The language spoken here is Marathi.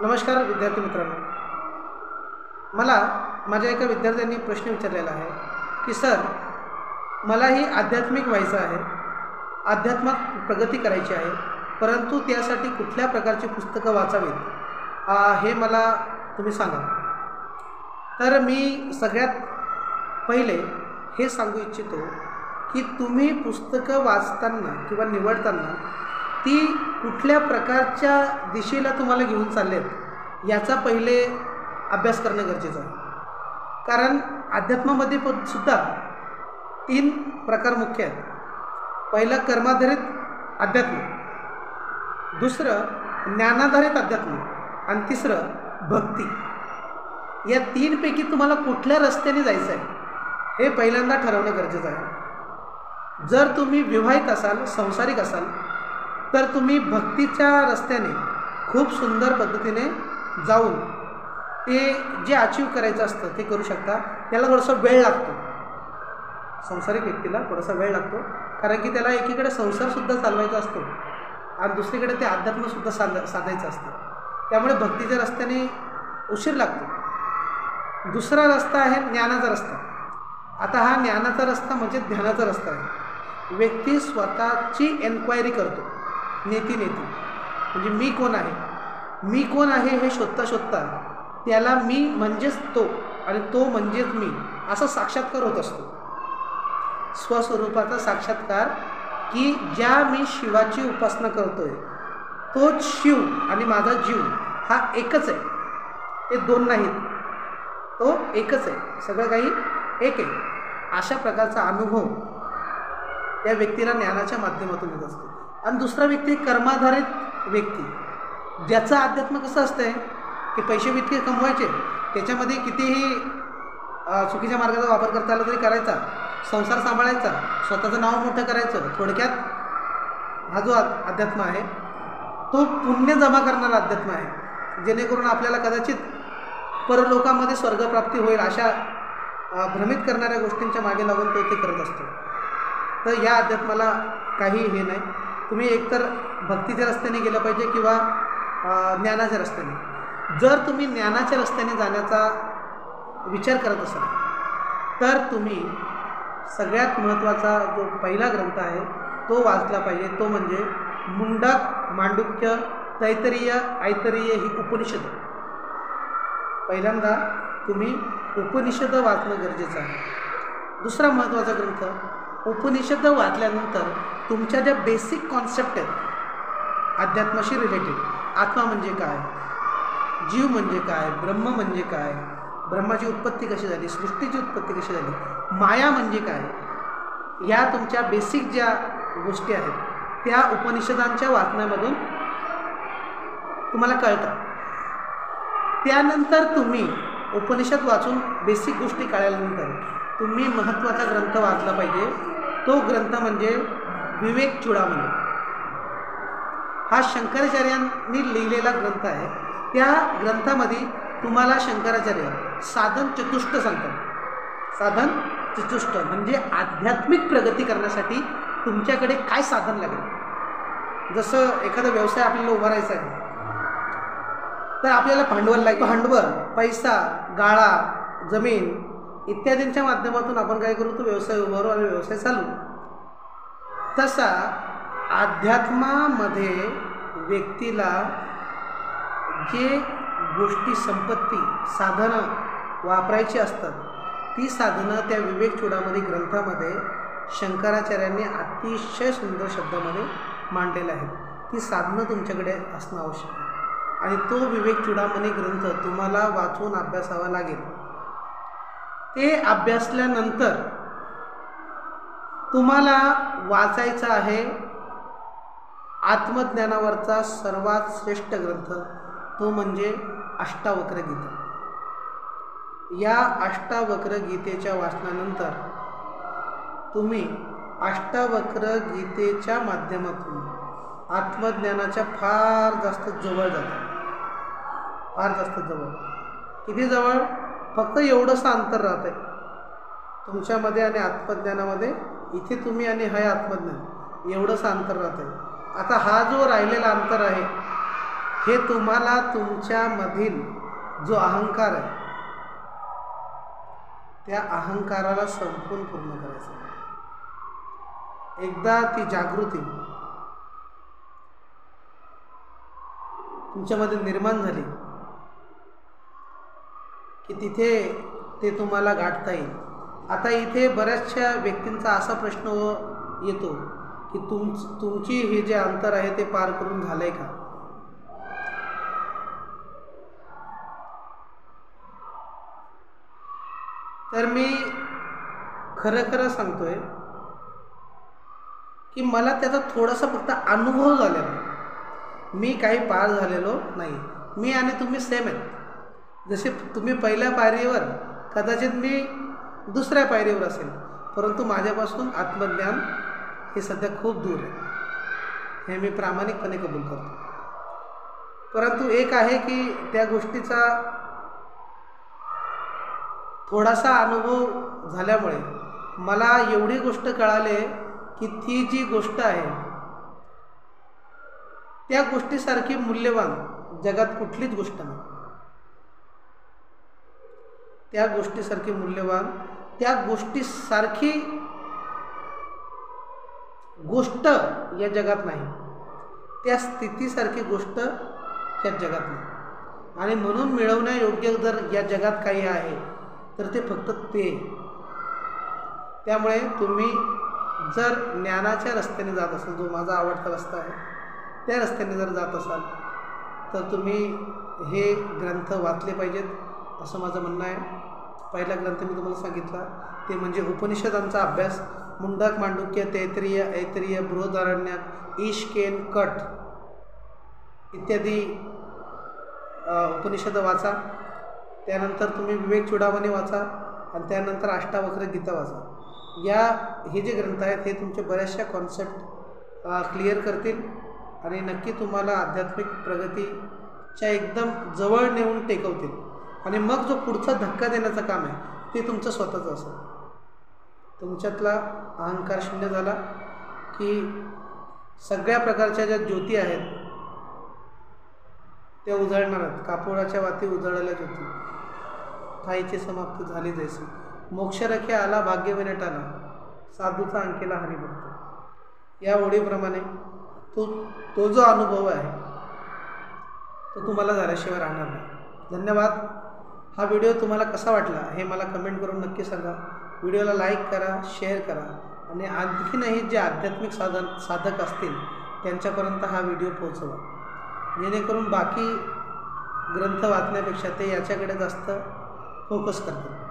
नमस्कार विद्यार्थी मित्रांनो, मला माझ्या एका विद्यार्थ्यांनी प्रश्न विचारलेला आहे की सर, मलाही आध्यात्मिक व्हायचं आहे, आध्यात्मात प्रगती करायची आहे, परंतु त्यासाठी कुठल्या प्रकारची पुस्तकं वाचावीत हे मला तुम्ही सांगा. तर मी सगळ्यात पहिले हे सांगू इच्छितो की तुम्ही पुस्तकं वाचताना किंवा निवडताना ती कुठल्या प्रकारच्या दिशेला तुम्हाला घेऊन चाललेत याचा पहिले अभ्यास करणं गरजेचं आहे. कारण अध्यात्मामध्ये सुद्धा 3 प्रकार मुख्य आहेत. पहिलं कर्माधारित अध्यात्म, दुसरं ज्ञानाधारित अध्यात्म आणि तिसरं भक्ती. या 3 पैकी तुम्हाला कुठल्या रस्त्याने जायचं आहे हे पहिल्यांदा ठरवणं गरजेचं आहे. जर तुम्ही विवाहित असाल, संसारिक असाल, तर तुम्ही भक्तीच्या रस्त्याने खूप सुंदर पद्धतीने जाऊन ते जे अचीव करायचं असतं ते करू शकता. त्याला थोडासा वेळ लागतो, संसारिक व्यक्तीला थोडासा वेळ लागतो, कारण की त्याला एकीकडे संसारसुद्धा चालवायचा असतो आणि दुसरीकडे ते अध्यात्मसुद्धा साधायचं असतं. त्यामुळे भक्तीच्या रस्त्याने उशीर लागतो. दुसरा रस्ता आहे ज्ञानाचा रस्ता. आता हा ज्ञानाचा रस्ता म्हणजे ध्यानाचा रस्ता आहे. व्यक्ती स्वतःची एन्क्वायरी करतो, नेती म्हणजे मी कोण आहे, मी कोण आहे हे शोधता त्याला मी म्हणजेच तो आणि तो म्हणजेच मी असा साक्षात्कार होत असतो. स्वस्वरूपाचा साक्षात्कार की ज्या मी शिवाची उपासना करतोय तोच शिव आणि माझा जीव हा एकच आहे, ते 2 नाहीत, तो एकच आहे, सगळं काही एक आहे. अशा प्रकारचा अनुभव त्या व्यक्तीला ज्ञानाच्या माध्यमातून येत असतो. आणि दुसरा व्यक्ती कर्माधारित व्यक्ती, ज्याचं अध्यात्म कसं असतंय की पैसे इतके कमवायचे, त्याच्यामध्ये कितीही चुकीच्या मार्गाचा वापर करता आला तरी करायचा, संसार सांभाळायचा, स्वतःचं नाव मोठं करायचं. थोडक्यात हा जो अध्यात्म आहे तो पुण्य जमा करणारा अध्यात्म आहे, जेणेकरून आपल्याला कदाचित परलोकामध्ये स्वर्गप्राप्ती होईल अशा भ्रमित करणाऱ्या गोष्टींच्या मागे लागून तो ते करत असतो. तर या अध्यात्माला काही हे नाही. तुम्ही एकतर भक्तीच्या रस्त्याने गेलं पाहिजे किंवा ज्ञानाच्या रस्त्याने. जर तुम्ही ज्ञानाच्या रस्त्याने जाण्याचा विचार करत असाल तर तुम्ही सगळ्यात महत्त्वाचा जो पहिला ग्रंथ आहे तो वाचला पाहिजे. तो म्हणजे मुंडक, मांडुक्य, तैत्तिरीय, ऐतरेय ही उपनिषद. पहिल्यांदा तुम्ही उपनिषद वाचणं गरजेचं आहे. दुसरा महत्त्वाचा ग्रंथ, उपनिषद वाचल्यानंतर तुमच्या ज्या बेसिक कॉन्सेप्ट आहेत अध्यात्माशी रिलेटेड, आत्मा म्हणजे काय, जीव म्हणजे काय, ब्रह्म म्हणजे काय, ब्रह्माची उत्पत्ती कशी झाली, सृष्टीची उत्पत्ती कशी झाली, माया म्हणजे काय, या तुमच्या बेसिक ज्या गोष्टी आहेत त्या उपनिषदांच्या वाचण्यामधून तुम्हाला कळतात. त्यानंतर तुम्ही उपनिषद वाचून बेसिक गोष्टी कळल्यानंतर तुम्ही महत्त्वाचा ग्रंथ वाचला पाहिजे. तो ग्रंथ म्हणजे विवेक चूडामणी. हा शंकराचार्यांनी लिहिलेला ग्रंथ आहे. त्या ग्रंथामध्ये तुम्हाला शंकराचार्य साधन चतुष्ट सांगतात. साधन चतुष्ट म्हणजे आध्यात्मिक प्रगती करण्यासाठी तुमच्याकडे काय साधन लागेल. जसं एखादा व्यवसाय आपल्याला उभारायचा आहे तर आपल्याला भांडवल लागेल. भांडवल, पैसा, गाळा, जमीन इत्यादींच्या माध्यमातून आपण काय करू, तो व्यवसाय उभारू आणि व्यवसाय चालू. तसा अध्यात्मामध्ये व्यक्तीला जे गोष्टी, संपत्ती, साधनं वापरायची असतात ती साधनं त्या विवेक चूडामणी ग्रंथामध्ये शंकराचार्यांनी अतिशय सुंदर शब्दामध्ये मांडलेलं आहे. ती साधनं तुमच्याकडे असणं आवश्यक आहे आणि तो विवेक चूडामणी ग्रंथ तुम्हाला वाचून अभ्यासावा लागेल. ते अभ्यासल्यानंतर तुम्हाला वाचायचा आहे आत्मज्ञानावरचा सर्वात श्रेष्ठ ग्रंथ, तो म्हणजे अष्टावक्र गीता. या अष्टावक्र गीतेच्या वाचनानंतर तुम्ही अष्टावक्र गीतेच्या माध्यमातून आत्मज्ञानाच्या फार जास्त जवळ जाता. फार जास्त जवळ. किती जवळ? फक्त एवढंसं अंतर राहत आहे तुमच्यामध्ये आणि आत्मज्ञानामध्ये. इथे तुम्ही आणि हे आत्मज्ञान एवढंसं अंतर राहत आहे. आता हा जो राहिलेला अंतर आहे हे तुम्हाला तुमच्यामधील जो अहंकार आहे त्या अहंकाराला संपूर्ण पूर्ण करायचं आहे. एकदा ती जागृती तुमच्यामध्ये निर्माण झाली की तिथे ते तुम्हाला गाठता येईल. आता इथे बऱ्याचशा व्यक्तींचा असा प्रश्न येतो की तुमची हे जे अंतर आहे ते पार करून झालंय का? तर मी खरं सांगतोय की मला त्याचा थोडासा फक्त अनुभव झालेला आहे. मी काही पार झालेलो नाही. मी आणि तुम्ही सेम आहेत. जसे तुम्ही पहिल्या पायरीवर, कदाचित मी दुसऱ्या पायरीवर असेल, परंतु माझ्यापासून आत्मज्ञान हे सध्या खूप दूर आहे. हे मी प्रामाणिकपणे कबूल करतो. परंतु एक आहे की त्या गोष्टीचा थोडासा अनुभव झाल्यामुळे मला एवढी गोष्ट कळाली की ती जी गोष्ट आहे त्या गोष्टीसारखी मूल्यवान जगात कुठलीच गोष्ट नाही. त्या गोष्टीसारखी मूल्यवान, त्या गोष्टीसारखी गोष्ट या जगात नाही. त्या स्थितीसारखी गोष्ट या जगात नाही. आणि म्हणून मिळवण्यायोग्य जर या जगात काही आहे तर ते फक्त ते. त्यामुळे तुम्ही जर ज्ञानाच्या रस्त्याने जात असाल, जो माझा आवडता रस्ता आहे, त्या रस्त्याने जर जात असाल तर तुम्ही हे ग्रंथ वाचले पाहिजेत असं माझं म्हणणं आहे. पहिला ग्रंथ मी तुम्हाला सांगितला ते म्हणजे उपनिषदांचा अभ्यास. मुंडक, मांडुक्य, तैत्तिरीय, ऐतरेय, बृहदारण्यक, ईशकेन, कठ इत्यादी उपनिषद वाचा. त्यानंतर तुम्ही विवेक चूडामणी वाचा आणि त्यानंतर अष्टावक्र गीता वाचा. हे जे ग्रंथ आहेत हे तुमचे बऱ्याचशा कॉन्सेप्ट क्लिअर करतील आणि नक्की तुम्हाला आध्यात्मिक प्रगतीच्या एकदम जवळ नेऊन टेकवतील. आणि मग जो पुढचा धक्का देण्याचं काम आहे ते तुमचं स्वतःचं असेल. तुमच्यातला अहंकार शून्य झाला की सगळ्या प्रकारच्या ज्या ज्योती आहेत त्या उजळणार आहेत. कापोराच्या वाती उजळल्या ज्योती, ठाईची समाप्ती झाली जैसी. मोक्षरखे आला भाग्यविने टाला, साधूचा अंकेला हरिभक्त. या ओळीप्रमाणे तो जो अनुभव आहे तो तुम्हाला झाल्याशिवाय राहणार नाही. धन्यवाद. हा व्हिडिओ तुम्हाला कसा वाटला हे मला कमेंट करून नक्की सांगा. व्हिडिओला लाईक करा, शेअर करा आणि आणखीनही जे आध्यात्मिक साधक असतील त्यांच्यापर्यंत हा व्हिडिओ पोहोचवा, जेणेकरून बाकी ग्रंथ वाचण्यापेक्षा ते याच्याकडे जास्त फोकस करतात.